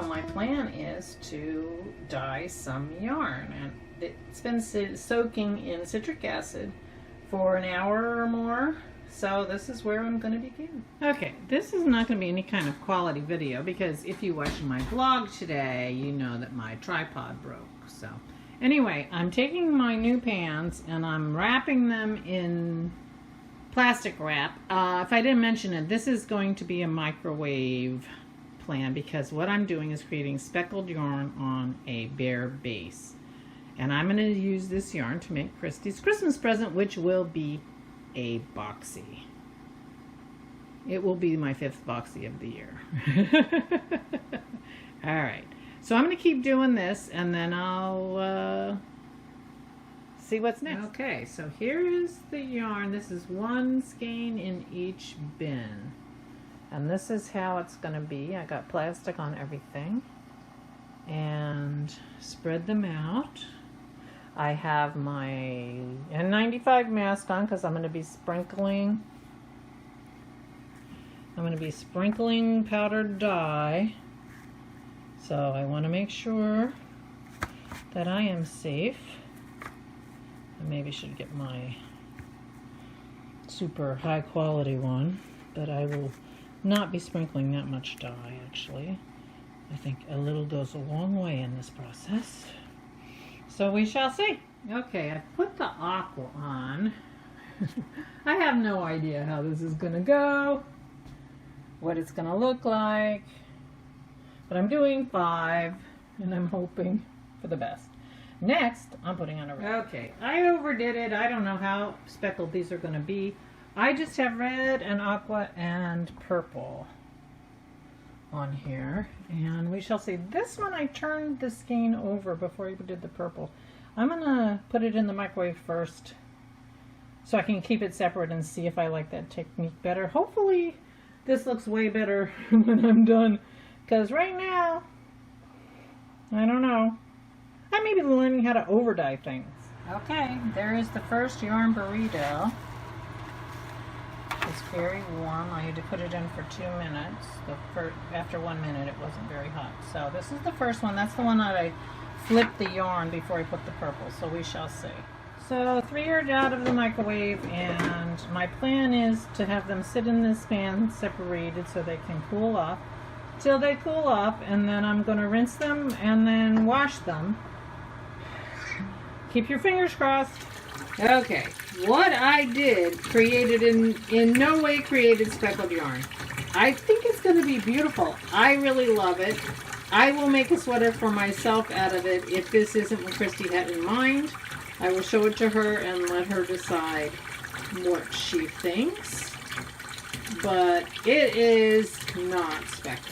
my plan is to dye some yarn, and it's been soaking in citric acid for an hour or more. So this is where I'm going to begin. Okay, this is not going to be any kind of quality video because if you watched my vlog today, you know that my tripod broke. So anyway, I'm taking my new pans and I'm wrapping them in plastic wrap. If I didn't mention it, this is going to be a microwave plan because what I'm doing is creating speckled yarn on a bare base. And I'm going to use this yarn to make Christy's Christmas present, which will be a boxy. It will be my 5th boxy of the year. All right. So I'm going to keep doing this and then I'll see what's next. Okay, so here is the yarn. This is 1 skein in each bin. And this is how it's going to be. I got plastic on everything. And spread them out. I have my N95 mask on because I'm going to be sprinkling. I'm going to be sprinkling powdered dye. So I want to make sure that I am safe. I maybe should get my super high quality one, but I will not be sprinkling that much dye actually. I think a little goes a long way in this process. So we shall see. Okay, I put the aqua on. I have no idea how this is gonna go, what it's gonna look like, but I'm doing 5 and I'm hoping for the best. Next, I'm putting on a red. Okay, I overdid it. I don't know how speckled these are gonna be. I just have red and aqua and purple on here, and we shall see. This one I turned the skein over before I did the purple. I'm gonna put it in the microwave first so I can keep it separate and see if I like that technique better. Hopefully this looks way better when I'm done, because right now I don't know, I may be learning how to over dye things. Okay, there is the first yarn burrito. It's very warm. I had to put it in for 2 minutes. After 1 minute it wasn't very hot. So this is the first one. That's the one that I flipped the yarn before I put the purple. So we shall see. So 3 are out of the microwave, and my plan is to have them sit in this pan separated so they can cool off till they cool off, and then I'm going to rinse them and then wash them. Keep your fingers crossed. Okay, what I did created in no way created speckled yarn. I think it's going to be beautiful. I really love it. I will make a sweater for myself out of it. If this isn't what Christy had in mind, I will show it to her and let her decide what she thinks. But it is not speckled.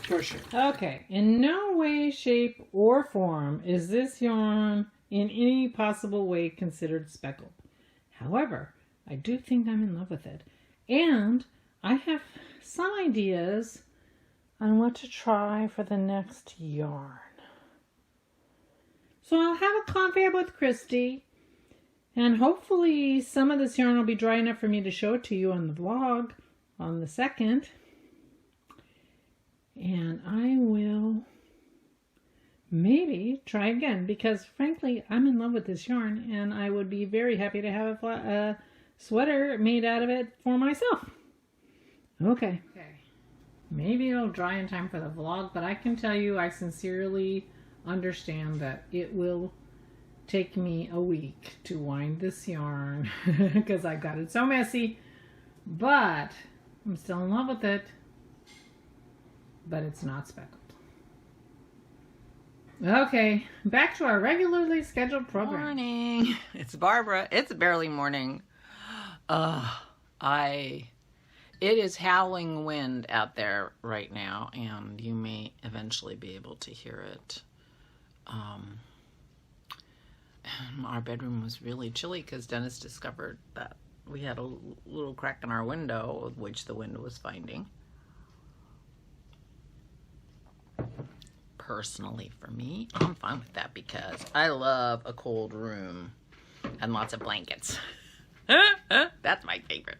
For sure. Okay, in no way, shape, or form is this yarn in any possible way considered speckled. However, I do think I'm in love with it. And I have some ideas on what to try for the next yarn. So I'll have a confab with Christy, and hopefully some of this yarn will be dry enough for me to show it to you on the vlog on the 2nd. And I will maybe try again, because frankly I'm in love with this yarn and I would be very happy to have a sweater made out of it for myself. Okay, maybe it'll dry in time for the vlog, but I can tell you I sincerely understand that it will take me a week to wind this yarn because I got it so messy, but I'm still in love with it. But it's not speckled. Okay, back to our regularly scheduled program. Morning. It's Barbara. It's barely morning. It is howling wind out there right now, and you may eventually be able to hear it. Our bedroom was really chilly because Dennis discovered that we had a little crack in our window, which the wind was finding. Personally, for me, I'm fine with that because I love a cold room and lots of blankets. That's my favorite.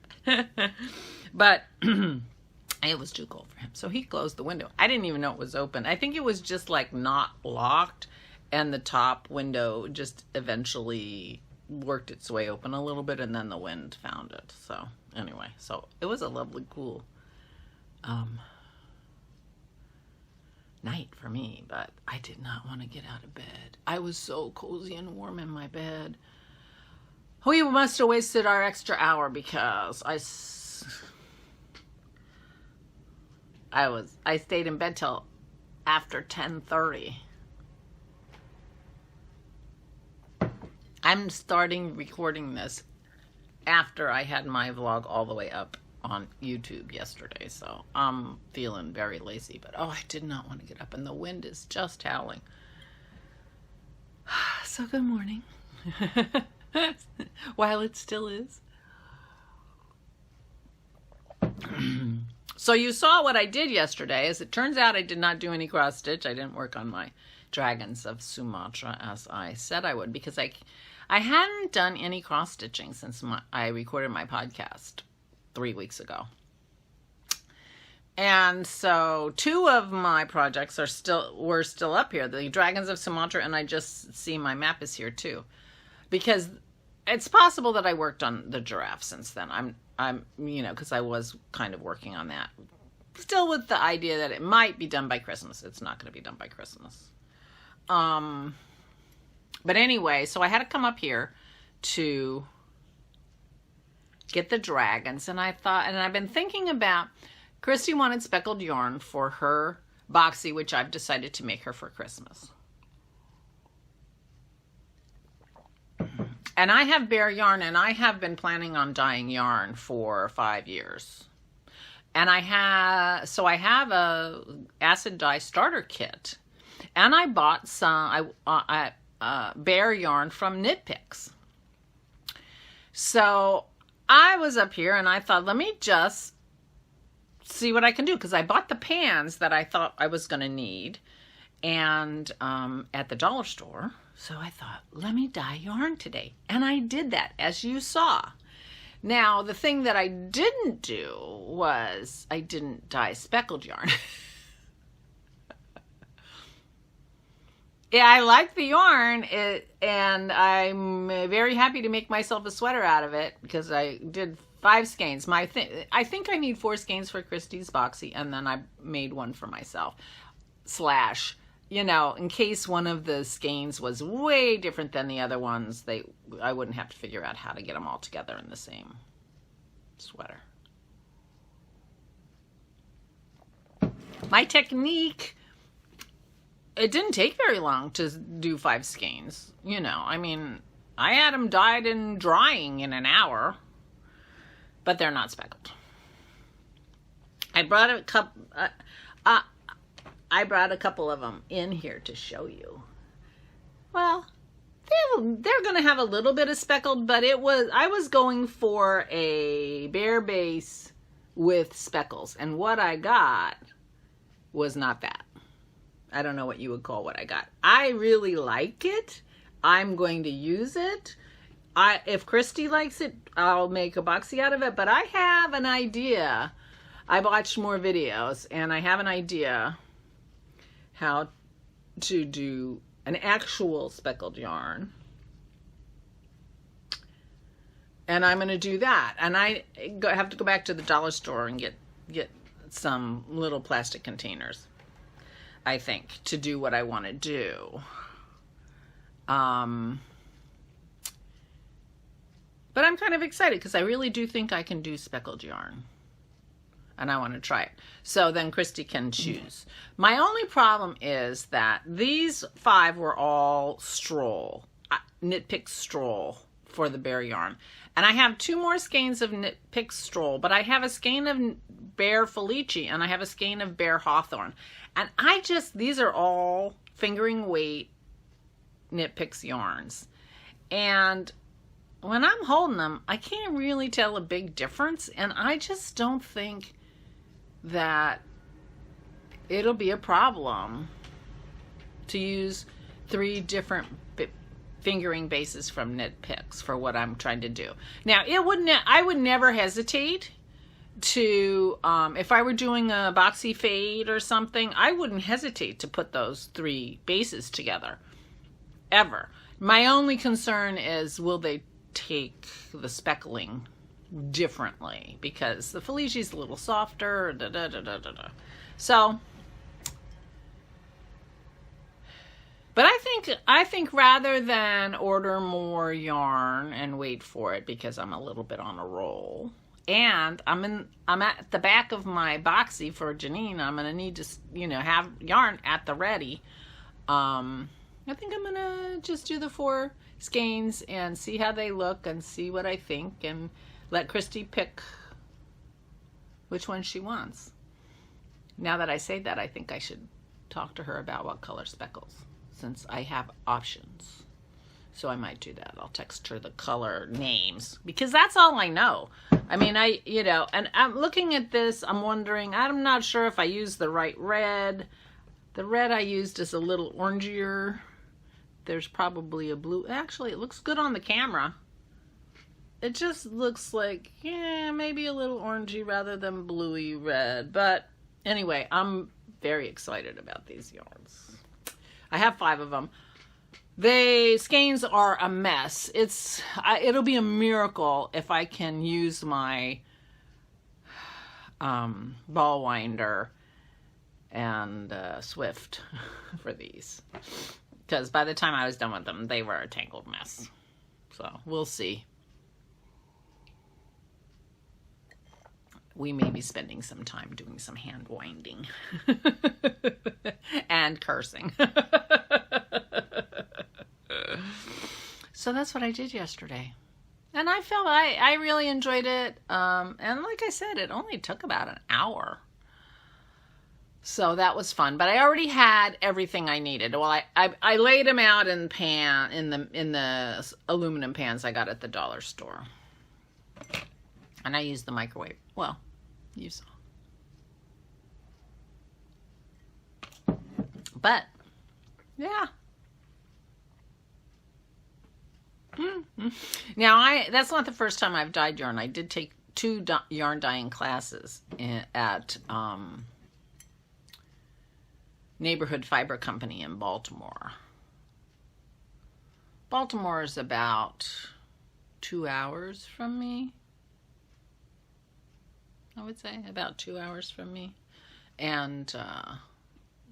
But It was too cold for him. So he closed the window. I didn't even know it was open. I think it was just like not locked, and the top window just eventually worked its way open a little bit, and then the wind found it. So anyway, so it was a lovely, cool night for me, but I did not want to get out of bed. I was so cozy and warm in my bed. We must have wasted our extra hour because I stayed in bed till after 10:30. I'm starting recording this after I had my vlog all the way up on YouTube yesterday, so I'm feeling very lazy, but oh, I did not want to get up, and the wind is just howling. So good morning. While it still is. So you saw what I did yesterday. As it turns out, I did not do any cross stitch. I didn't work on my Dragons of Sumatra as I said I would, because I hadn't done any cross stitching since I recorded my podcast 3 weeks ago. And so 2 of my projects were still up here, the Dragons of Sumatra, and I just see my map is here too, because it's possible that I worked on the giraffe since then. I'm because I was kind of working on that, still with the idea that it might be done by Christmas. It's not going to be done by Christmas. But anyway, so I had to come up here to get the dragons, and I thought, and I've been thinking about, Christy wanted speckled yarn for her boxy, which I've decided to make her for Christmas. And I have bare yarn, and I have been planning on dyeing yarn for 5 years. And I have a acid dye starter kit, and I bought some bare yarn from Knit Picks. So I was up here, and I thought, let me just see what I can do, because I bought the pans that I thought I was going to need, and at the dollar store. So I thought, let me dye yarn today. And I did that, as you saw. Now, the thing that I didn't do was I didn't dye speckled yarn. Yeah, I like the yarn, and I'm very happy to make myself a sweater out of it, because I did 5 skeins. I think I need 4 skeins for Christy's boxy, and then I made one for myself. In case one of the skeins was way different than the other ones, I wouldn't have to figure out how to get them all together in the same sweater. My technique, it didn't take very long to do 5 skeins. I had them dyed and drying in an hour, but they're not speckled. I brought a couple of them in here to show you. Well, they're going to have a little bit of speckled, but I was going for a bare base with speckles, and what I got was not that. I don't know what you would call what I got. I really like it. I'm going to use it. If Christy likes it, I'll make a boxy out of it, but I have an idea. I watched more videos, and I have an idea how to do an actual speckled yarn, and I'm going to do that. And I have to go back to the dollar store and get some little plastic containers, I think, to do what I want to do. But I'm kind of excited, because I really do think I can do speckled yarn, and I want to try it. So then Christy can choose. My only problem is that these 5 were all Stroll, Knit Pick Stroll for the bare yarn. And I have 2 more skeins of Knit Pick Stroll, but I have a skein of bare Felici, and I have a skein of bare Hawthorn. And these are all fingering weight Knit Picks yarns. And when I'm holding them, I can't really tell a big difference, and I just don't think that it'll be a problem to use 3 different fingering bases from Knit Picks for what I'm trying to do. Now, I would never hesitate to, if I were doing a boxy fade or something, I wouldn't hesitate to put those 3 bases together, ever. My only concern is, will they take the speckling differently? Because the Felicia's a little softer, So, but I think rather than order more yarn and wait for it, because I'm a little bit on a roll, and I'm at the back of my boxy for Janine, I'm gonna need to, you know, have yarn at the ready. I think I'm gonna just do the 4 skeins and see how they look and see what I think, and let Christy pick which one she wants. Now that I say that, I think I should talk to her about what color speckles, since I have options. So I might do that. I'll text her the color names, because that's all I know. I mean, you know, and I'm looking at this, I'm wondering, I'm not sure if I used the right red. The red I used is a little orangier. There's probably a blue. Actually, it looks good on the camera. It just looks like, yeah, maybe a little orangey rather than bluey red. But anyway, I'm very excited about these yarns. I have 5 of them. Skeins are a mess. It'll be a miracle if I can use my ball winder and Swift for these. Because by the time I was done with them, they were a tangled mess. So we'll see. We may be spending some time doing some hand winding and cursing. So that's what I did yesterday. And I felt I really enjoyed it. And like I said, it only took about an hour. So that was fun. But I already had everything I needed. Well, I laid them out in the aluminum pans I got at the dollar store. And I used the microwave. Well, you saw. But, yeah. Now, that's not the first time I've dyed yarn. I did take 2 yarn dyeing classes at Neighborhood Fiber Company in Baltimore. Baltimore is about 2 hours from me. I would say about 2 hours from me. And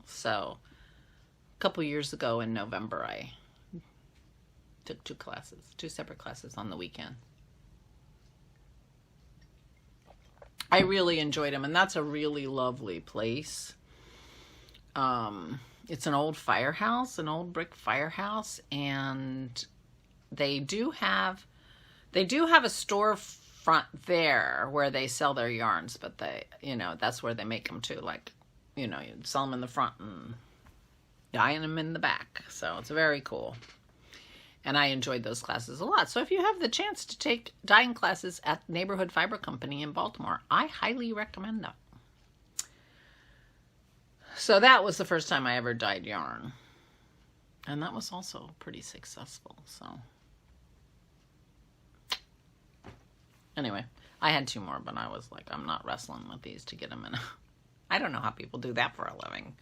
so a couple years ago in November, I took 2 separate classes on the weekend. I really enjoyed them, and that's a really lovely place. It's an old firehouse, an old brick firehouse, and they do have a storefront there where they sell their yarns, but that's where they make them too. Like, you sell them in the front and dyeing them in the back. So it's very cool. And I enjoyed those classes a lot. So if you have the chance to take dyeing classes at Neighborhood Fiber Company in Baltimore, I highly recommend them. So that was the first time I ever dyed yarn. And that was also pretty successful. So anyway, I had 2 more, but I was like, I'm not wrestling with these to get them in. I don't know how people do that for a living.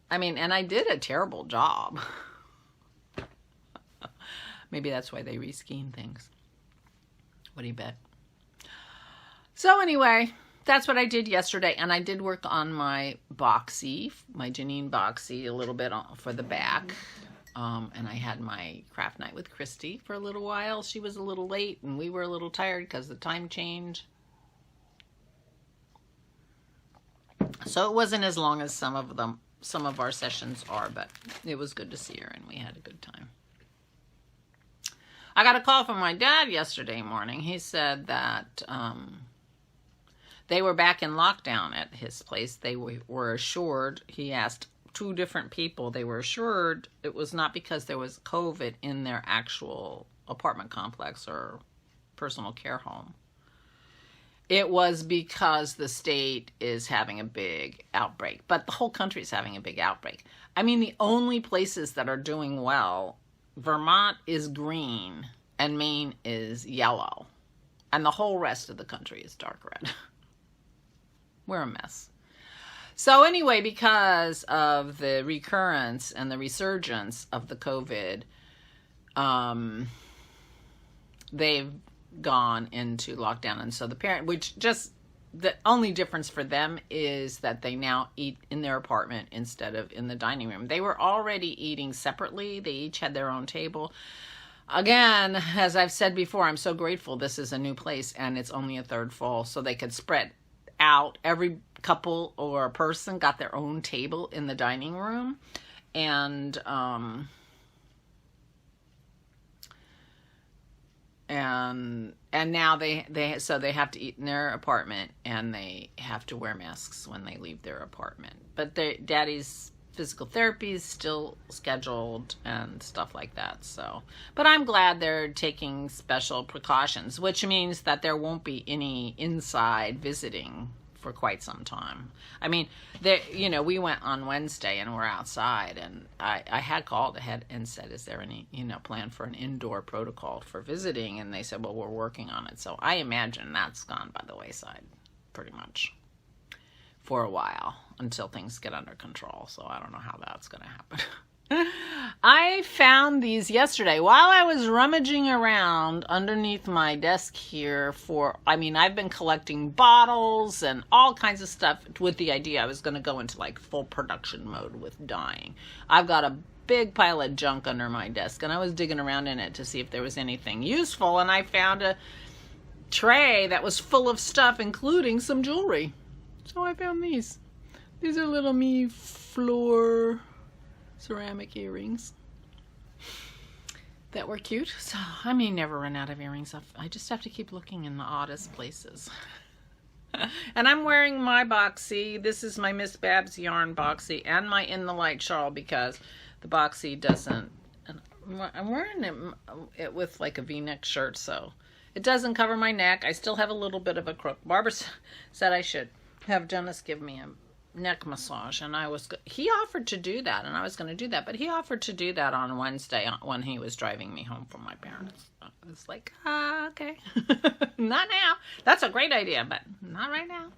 I mean, and I did a terrible job. Maybe that's why they reskein things. What do you bet? So anyway, that's what I did yesterday. And I did work on my boxy, my Janine boxy, a little bit for the back. And I had my craft night with Christy for a little while. She was a little late and we were a little tired because the time change. So it wasn't as long as some of our sessions are, but it was good to see her and we had a good time. I got a call from my dad yesterday morning. He said that they were back in lockdown at his place. They were assured, he asked 2 different people, they were assured it was not because there was COVID in their actual apartment complex or personal care home. It was because the state is having a big outbreak, but the whole country is having a big outbreak. I mean, the only places that are doing well, Vermont is green and Maine is yellow, and the whole rest of the country is dark red. we're a mess. So anyway, because of the recurrence and the resurgence of the COVID, they've gone into lockdown. And so the parent, which just, the only difference for them is that they now eat in their apartment instead of in the dining room. They were already eating separately. They each had their own table. Again, as I've said before, I'm so grateful this is a new place and it's only a third full, so they could spread out. Every couple or person got their own table in the dining room, and now they so they have to eat in their apartment, and they have to wear masks when they leave their apartment. But Daddy's physical therapy is still scheduled and stuff like that. So, but I'm glad they're taking special precautions, which means that there won't be any inside visiting for quite some time. I mean, we went on Wednesday and we're outside, and I had called ahead and said, is there any, plan for an indoor protocol for visiting? And they said, well, we're working on it. So I imagine that's gone by the wayside pretty much for a while until things get under control. So I don't know how that's going to happen. I found these yesterday while I was rummaging around underneath my desk here I've been collecting bottles and all kinds of stuff with the idea I was going to go into like full production mode with dyeing. I've got a big pile of junk under my desk, and I was digging around in it to see if there was anything useful, and I found a tray that was full of stuff, including some jewelry. So I found these. These are little me floor ceramic earrings that were cute. So I may never run out of earrings. I just have to keep looking in the oddest places. And I'm wearing my boxy. This is my Miss Babs yarn boxy and my In the Light shawl, because the boxy doesn't, I'm wearing it with like a v-neck shirt, so it doesn't cover my neck. I still have a little bit of a crook. Barbara said I should have Dennis give me a neck massage, and he offered to do that, and I was going to do that, but he offered to do that on Wednesday when he was driving me home from my parents. I was like, okay. Not now. That's a great idea, but not right now.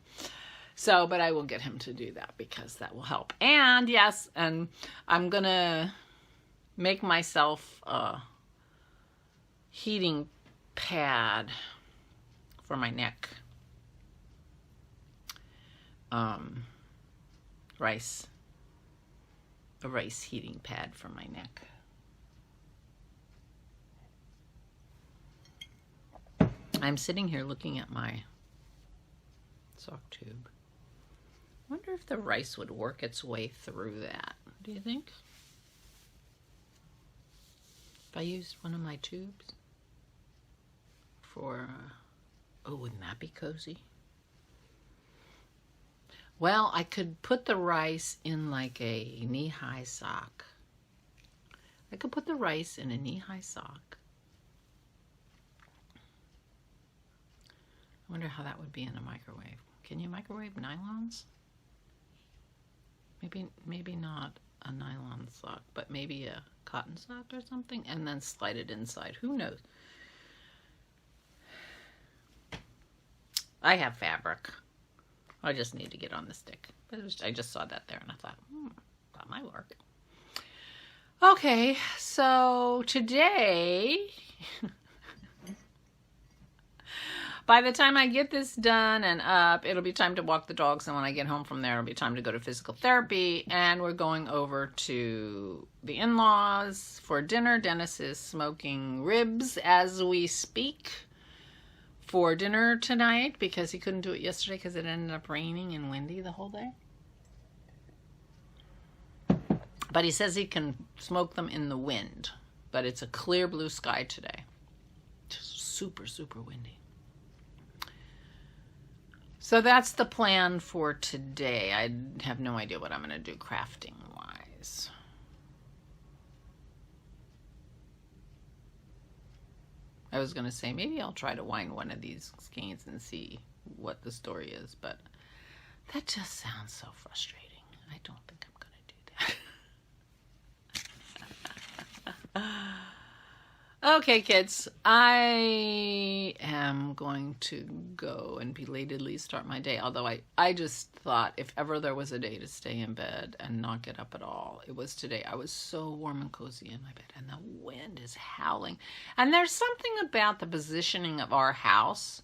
So, but I will get him to do that, because that will help. And yes, and I'm going to make myself a heating pad for my neck. A rice heating pad for my neck. I'm sitting here looking at my sock tube. I wonder if the rice would work its way through that. Do you think? If I used one of my tubes for, wouldn't that be cozy? Well, I could put the rice in like a knee-high sock. I could put the rice in a knee-high sock. I wonder how that would be in a microwave. Can you microwave nylons? Maybe not a nylon sock, but maybe a cotton sock or something, and then slide it inside. Who knows? I have fabric. I just need to get on the stick. But I just saw that there and I thought, that might work. Okay, so today, by the time I get this done and up, it'll be time to walk the dogs. And when I get home from there, it'll be time to go to physical therapy. And we're going over to the in-laws for dinner. Dennis is smoking ribs as we speak for dinner tonight, because he couldn't do it yesterday because it ended up raining and windy the whole day. But he says he can smoke them in the wind. But it's a clear blue sky today. Just super, super windy. So that's the plan for today. I have no idea what I'm going to do crafting-wise. I was going to say, maybe I'll try to wind one of these skeins and see what the story is, but that just sounds so frustrating. I don't think I'm going to do Okay, kids, I am going to go and belatedly start my day. Although I just thought if ever there was a day to stay in bed and not get up at all, it was today. I was so warm and cozy in my bed, and the wind is howling. And there's something about the positioning of our house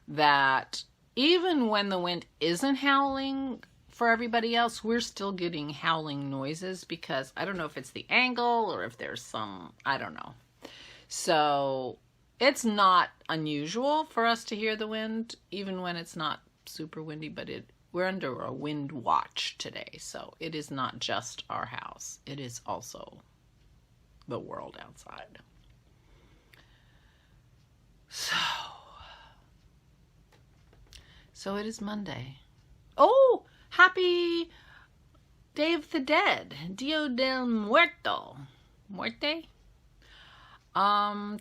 that even when the wind isn't howling for everybody else, we're still getting howling noises because I don't know if it's the angle or if there's some, I don't know. So it's not unusual for us to hear the wind, even when it's not super windy, but we're under a wind watch today. So it is not just our house. It is also the world outside. So it is Monday. Oh, happy Day of the Dead. Dia del Muerto. Muerte?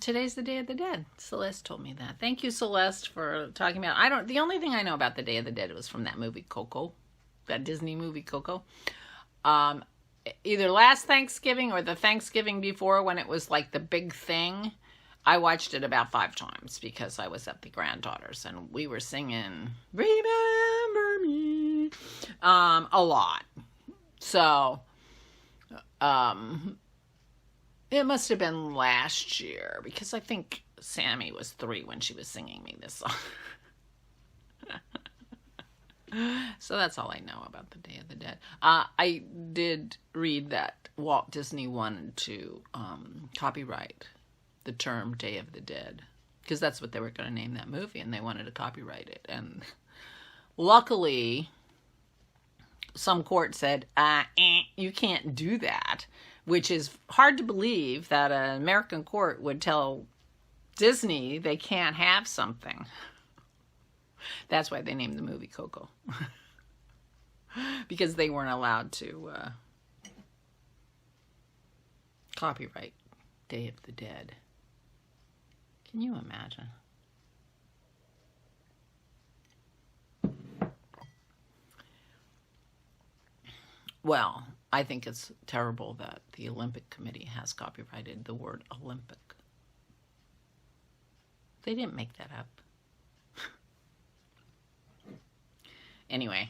Today's the Day of the Dead. Celeste told me that. Thank you, Celeste, for talking about. The only thing I know about the Day of the Dead was from that movie Coco, that Disney movie Coco. Either last Thanksgiving or the Thanksgiving before, when it was like the big thing. I watched it about 5 times because I was at the granddaughters and we were singing "Remember Me" a lot. So, it must have been last year because I think Sammy was 3 when she was singing me this song. So that's all I know about the Day of the Dead. I did read that Walt Disney wanted to copyright the term Day of the Dead because that's what they were going to name that movie, and they wanted to copyright it. And luckily, some court said, you can't do that. Which is hard to believe that an American court would tell Disney they can't have something. That's why they named the movie Coco. Because they weren't allowed to copyright Day of the Dead. Can you imagine? Well, I think it's terrible that the Olympic Committee has copyrighted the word Olympic. They didn't make that up. Anyway.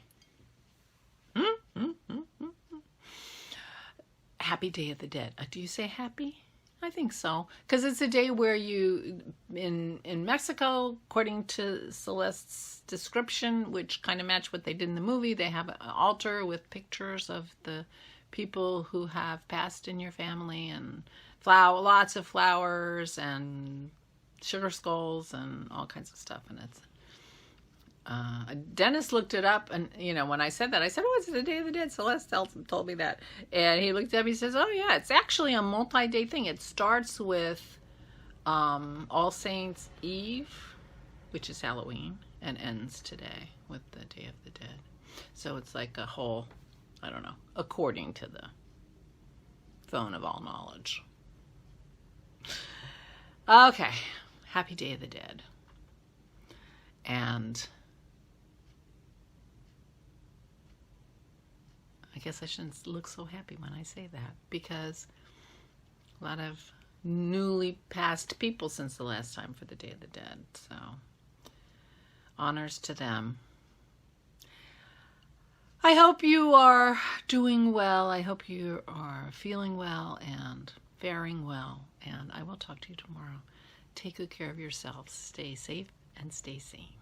Happy Day of the Dead. Do you say happy? I think so. Because it's a day where you, in Mexico, according to Celeste's description, which kind of matched what they did in the movie, they have an altar with pictures of the people who have passed in your family and lots of flowers and sugar skulls and all kinds of stuff. And it's Dennis looked it up, and when I said that, I said, "Oh, it's the Day of the Dead." Celeste told me that, and he looked up. He says, "Oh yeah, it's actually a multi-day thing. It starts with All Saints Eve, which is Halloween, and ends today with the Day of the Dead. So it's like a whole, I don't know, according to the phone of all knowledge." Okay, happy Day of the Dead, and I guess I shouldn't look so happy when I say that, because a lot of newly passed people since the last time for the Day of the Dead. So, honors to them. I hope you are doing well. I hope you are feeling well and faring well. And I will talk to you tomorrow. Take good care of yourselves. Stay safe and stay sane.